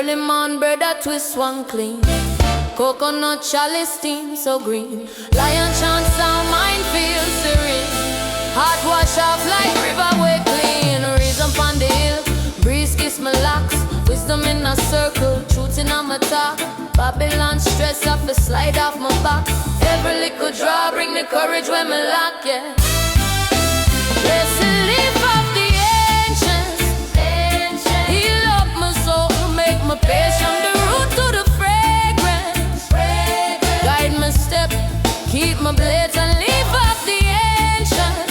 Early morn bread a twist one clean. Coconut chalice steam so green. Lion chant sound mind feel serene. Heart wash off like river way clean. Reason pon the hill, breeze kiss my locks. Wisdom in a circle, truth in my talk. Babylon stress off a slide off my back. Every little draw bring the courage when me lock, yeah. Bless the leaf of the ancients. Heal up my soul, make my pace from the root to the fragrance. Guide my step, keep my blades and leave up the ancient.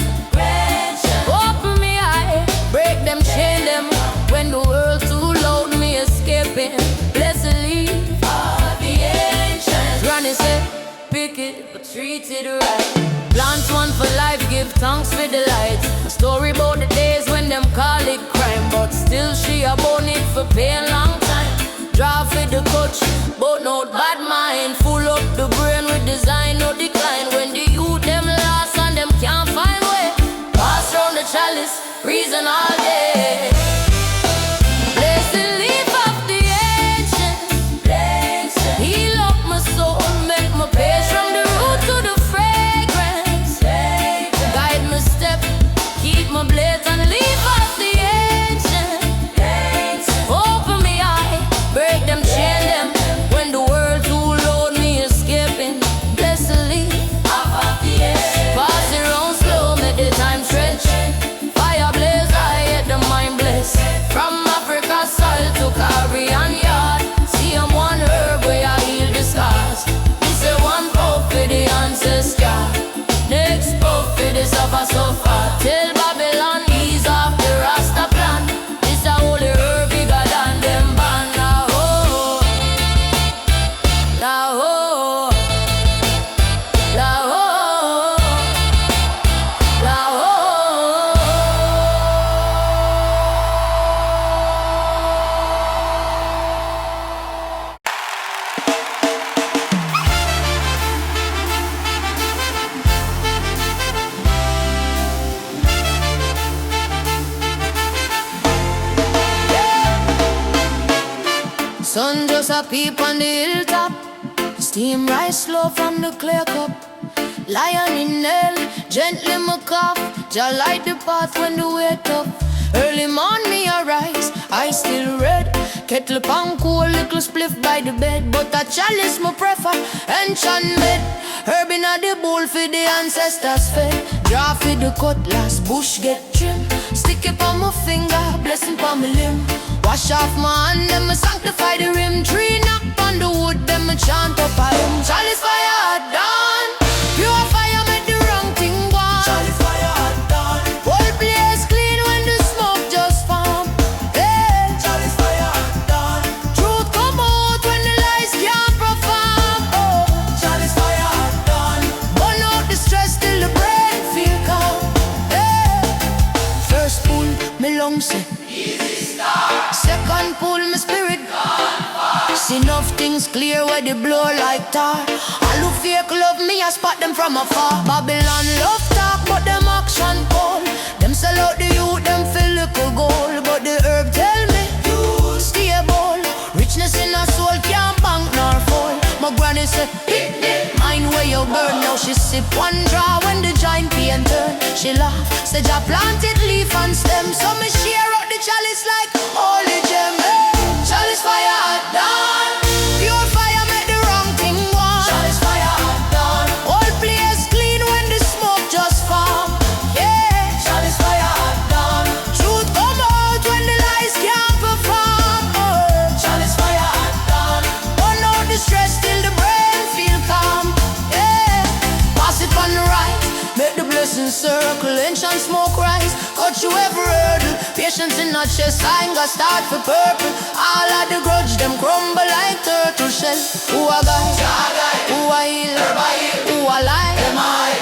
Open me eye, break them, chain them. When the world too loud, me escaping. Bless the leaf of the ancients. Granny said, pick it, but treat it right. Plant one for life, give thanks for the light. A story about the days when them call it crime, but still she about it for paying long time. Draw for the coach, but no bad mind. Full up the brain with design, no decline. When the youth them lost and them can't find way, pass round the chalice, reason all day. Bless the leaf of the ancients. Heal up my soul, make my pace from the root to the fragrance. Guide my step, keep my blades and leave up the ancient. Open me eye, break them, chain them. When the world too loud, me escaping. Bless the leaf of the ancient. Pass it round slow, make the time stretch. Fire blaze, I hit the mind bless. From Africa soil to Caribbean yard. See I'm one herb where I heal the scars. This is one puff for the ancestor. Next puff for the suffer so far. Tell Babylon ease off the Rasta plan. This a holy herb bigger than them band. Now oh, now oh, now oh, now oh. Sun just a peep on the hilltop. Steam rise slow from the clear cup. Lion in hell, gently my cough. Jah light the path when the wake up. Early morn me arise, I still red. Kettle pan cool, little spliff by the bed. But a chalice me prefer, enchantment. Herb inna the bowl for the ancestors fed. Draw for the cutlass, bush get trim. Stick it on my finger, blessing on my limb. Wash off my hand, then me sanctify the rim. Tree knock on the wood, then me chant up a hymn. Chalice fire at dawn, pure fire make the wrong thing gone. Chalice fire at dawn, whole place clean when the smoke just form. Hey, chalice fire at dawn, truth come out when the lies can't perform. Oh, chalice fire at dawn, burn out the stress till the brain feel calm. Hey, first pull, me lungs say easy start. Second pull, my spirit gone far. See enough things clear where they blow like tar. All who fake love me, I spot them from afar. Babylon love talk, but them action cold. Them sell out the youth, them feel little gold. But the herb tell me, you stay bold. Richness in her soul can't bank nor fall. My granny say, picnic, mind where you burn. Now she sip one draw when the giant pain turn. She laugh, say Jah planted leaf and stem. So me share out the chalice like holy gem. Hey, chalice fire at dawn, pure fire make the wrong thing gone. Chalice fire at dawn, whole place clean when the smoke just form. Yeah, chalice fire at dawn, truth come out when the lies can't perform. Oh, chalice fire at dawn, burn out the stress till the brain feel calm. Yeah, pass it on the right, make the blessing circle, ancient smoke rise. Cut you every hurdle, patience in our chest, anger start for purple. All of the grudge, them crumble like turtle shell. Who a guide, who a heal, who a lie,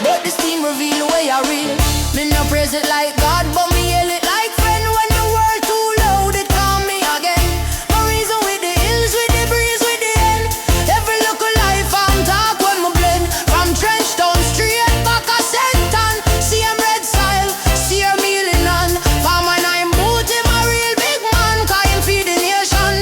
but the steam reveal where you real. Me no praise it like God, but me yell it like friend. When the world too loud, it call me again. No reason with the hills, with the breeze, with the end. Every local life I'm talk when me blend. From trench down straight back a senton. See him red soil, see him healing on. Farmer I'm boot him a real big man, 'cause him feed the nation.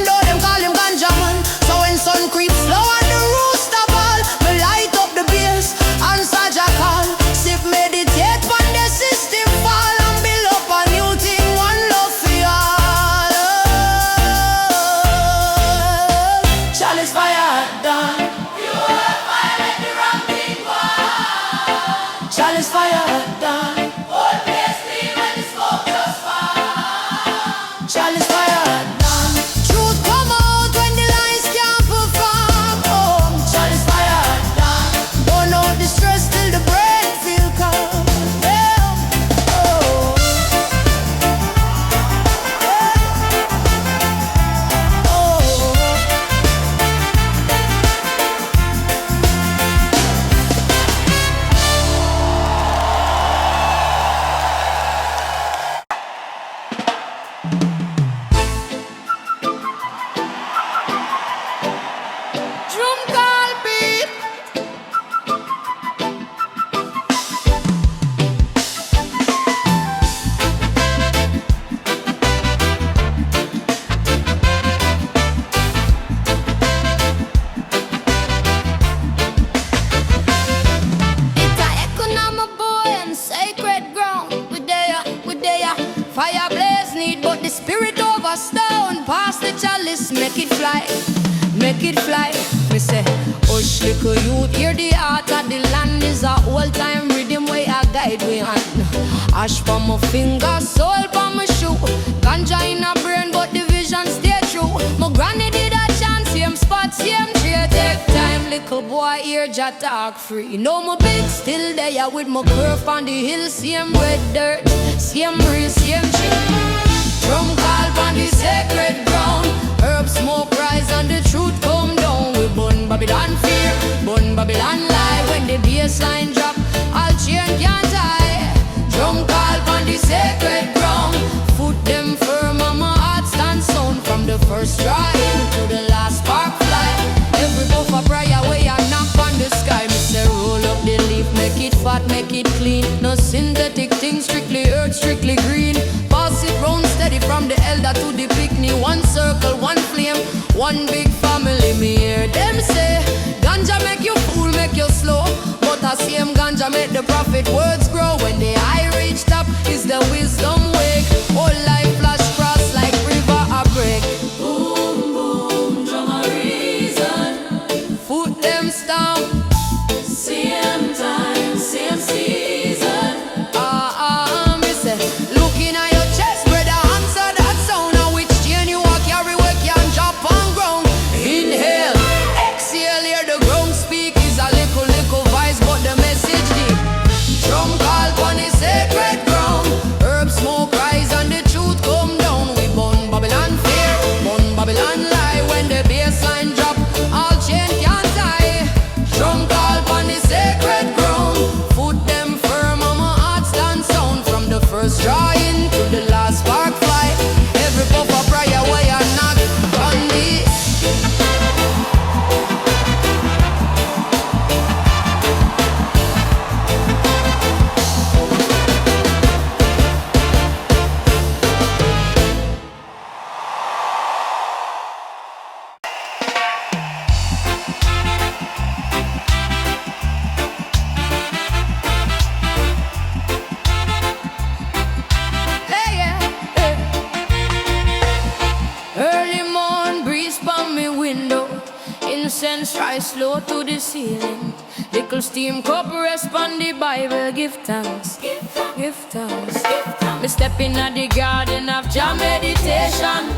chalice, make it fly, make it fly. Me say, hush little youth, hear the heart of the land is a all-time rhythm way I guide we on. Ash for my finger, soul for my shoe. Ganja in a brain, but the vision stay true. My granny did a chant, same spot, same tree. Take time, little boy, hear ja talk free. No my big still there with my curve on the hill. Same red dirt, same breeze, same shit. Drum call on the sacred ground. Herb smoke rise and the truth come down. We burn Babylon fear, burn Babylon lie. When the bassline drop, all chain can't tie. Drum call on the sacred ground. Foot them firm and my heart stand sound. From the first try to the last spark fly. Every puff of prayer way I knock on the sky. Me say roll up the leaf, make it fat, make it clean. No synthetic things, strictly earth, strictly green. Pass it round steady from the elder to the picnic. One circle, one flame, one big family. Me hear them say ganja make you fool, make you slow. But the same ganja make the prophet words grow. When the eye reach top is the wisdom wake. Whole life flash cross like river a break. Boom boom drum a reason. Foot them stomp. Same time, same season. Me say looking at your chest, brother, answer that sound. And which chain you walk carry work can drop on ground. Inhale, exhale, hear the ground speak. Is a little voice, but the message deep. Drum call on the sacred ground. Herb smoke rise and the truth come down. We burn Babylon fear, burn Babylon lie. When the bassline drop, all chain can't tie. Drum call on the sacred ground. Foot them firm and my heart stand sound. From the first drawing to the last spark fly. Every puff of prayer way I knock on the. Hey, yeah, hey. Early morn breeze from me window. Incense rise slow to the ceiling. Little steam cup rest on the Bible. Give thanks, give thanks. Me step in at the garden of Jah meditation.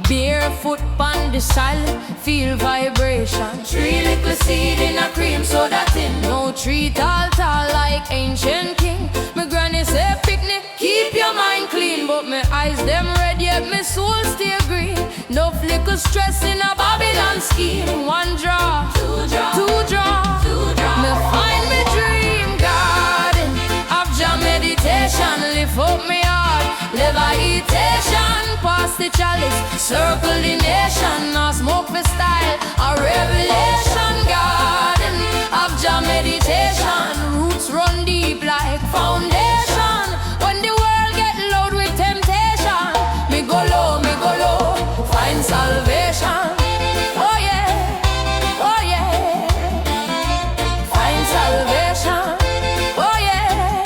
Barefoot on the soil, feel vibration. 3 little seed in a cream soda tin. No tree tall like ancient king. My granny say picnic, keep your mind clean. But my eyes them red yet my soul stay green. No flicker stress in a Babylon scheme. 1 draw, 2 draw, 2 draw, 2 draw. Me find me dream garden of Jah meditation. Lift up me heart, levitation. Pass the chalice, circle the nation. Now smoke for style, a revelation garden of Jah meditation. Roots run deep like foundation. When the world get loud with temptation, me go low, find salvation. Oh yeah, oh yeah, find salvation. Oh yeah,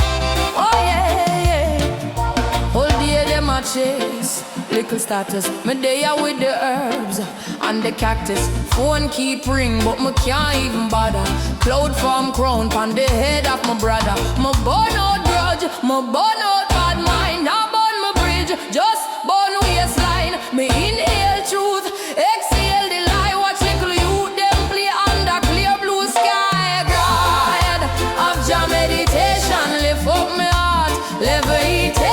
oh yeah, yeah. Whole day them a chase little status. Me there with the herbs and the cactus. Phone keep ring, but me can't even bother. Cloud from crown pon the head of my brother. Me burn out grudge, me burn out bad mind. I burn my bridge, just burn waistline. Me inhale truth, exhale the lie. Watch little youth them play under clear blue sky. God of Jah meditation, lift up my heart, levitation.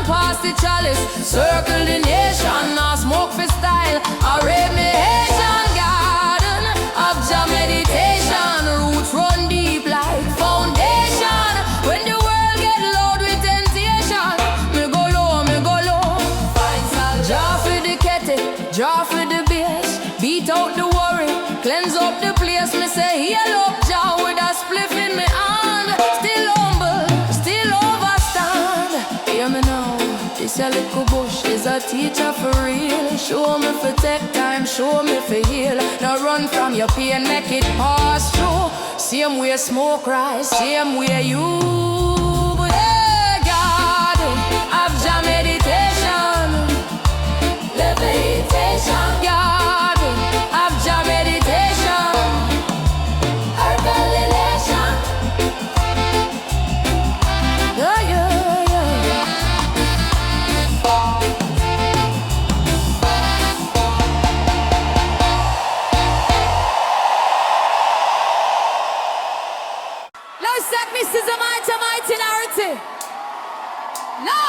Pass the chalice, circle the nation. Now smoke for style, a remediation garden of Jah meditation. Roots run deep like foundation. When the world get loud with temptation, me go low. Find salt. Draw for the kettle, draw for the bass. Beat out the worry, cleanse up the place. Me say heal up Jah with a spliff in me hand. Still humble, still overstand. Hear me now. This a little bush is a teacher for real. Show me for take time, show me for heal. Now run from your pain, make it pass through. Same way smoke rise, same way you. But hey, God, of Jah meditation, levitation. God, have your meditation. Herbal elation. Yeah, yeah, yeah. Now set me to the mighty. No!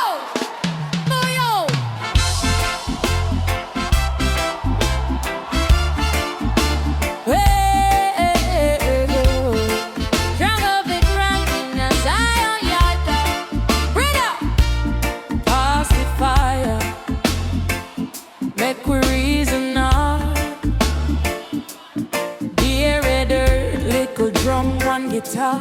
No, yo! Hey, strong of it ranking as I on your Brother! Pass the fire. Make we reason now. Dear dirt, little drum, one guitar.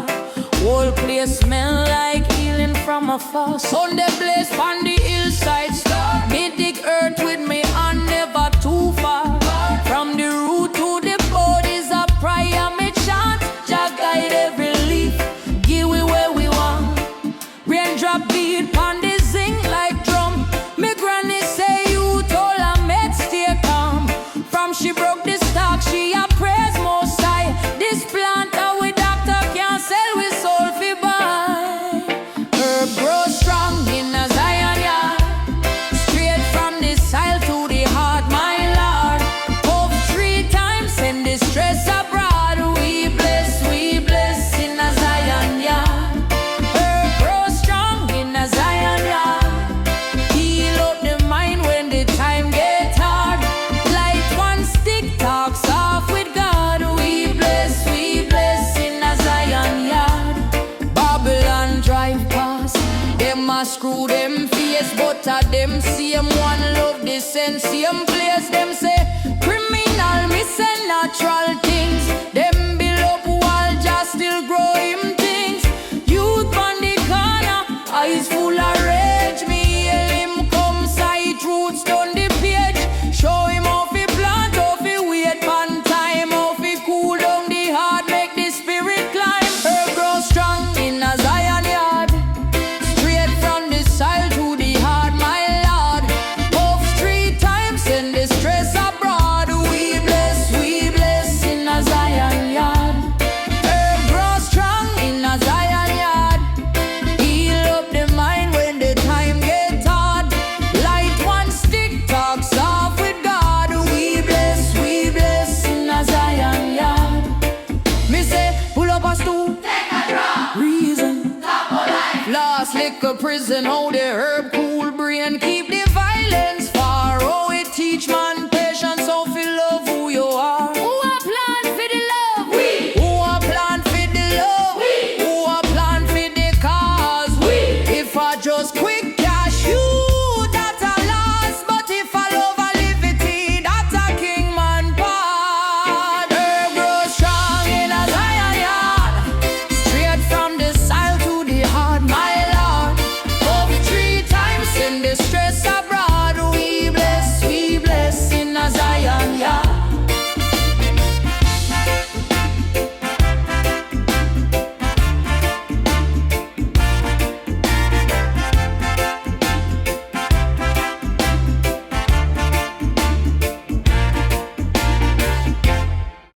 Whole place smell like healing from afar. Sunday blaze on the hillside star. Me dig earth with me and never too far. From the root to the bodies of prayer, me chant. Jah guide every leaf, give we where we want. Raindrop beat on the zing like drum. Me granny say you told her mate stay calm. From she broke the stock, she a praise most high. This plant we doctor can't sell with soul fi buy. Herb grow strong in a Zion yard. Straight from the soil to the heart, my Lord. Hope 3 times send the stress abroad. We bless in a Zion yard. Herb grow strong in a Zion yard. Heal up the mind when the time get hard. Light one stick talks off with God. We bless in a Zion yard. Babylon drive past, them a screw them face, but a them same one love the same place. Them say criminal, me say natural things. Them build up wall, just still grow him things. Youth on the corner, eyes full of rage. Me hear him come sight roots down the page. Show him how fi plant, how fi wait pan time, how fi cool down the heart, make the spirit climb. Herb grow strong in a Zion yard. Straight from the soil to the heart, my Lord. Puff 3 times send the stress abroad. We bless in a Zion yard. Herb grow strong in a Zion yard. Heal up the mind when the time get hard. Light one stick talks off with God. We bless in a Zion yard. Me say pull up a stool, take a drop. Reason, top of life. Last liquor prison, how the herb cool brain keep the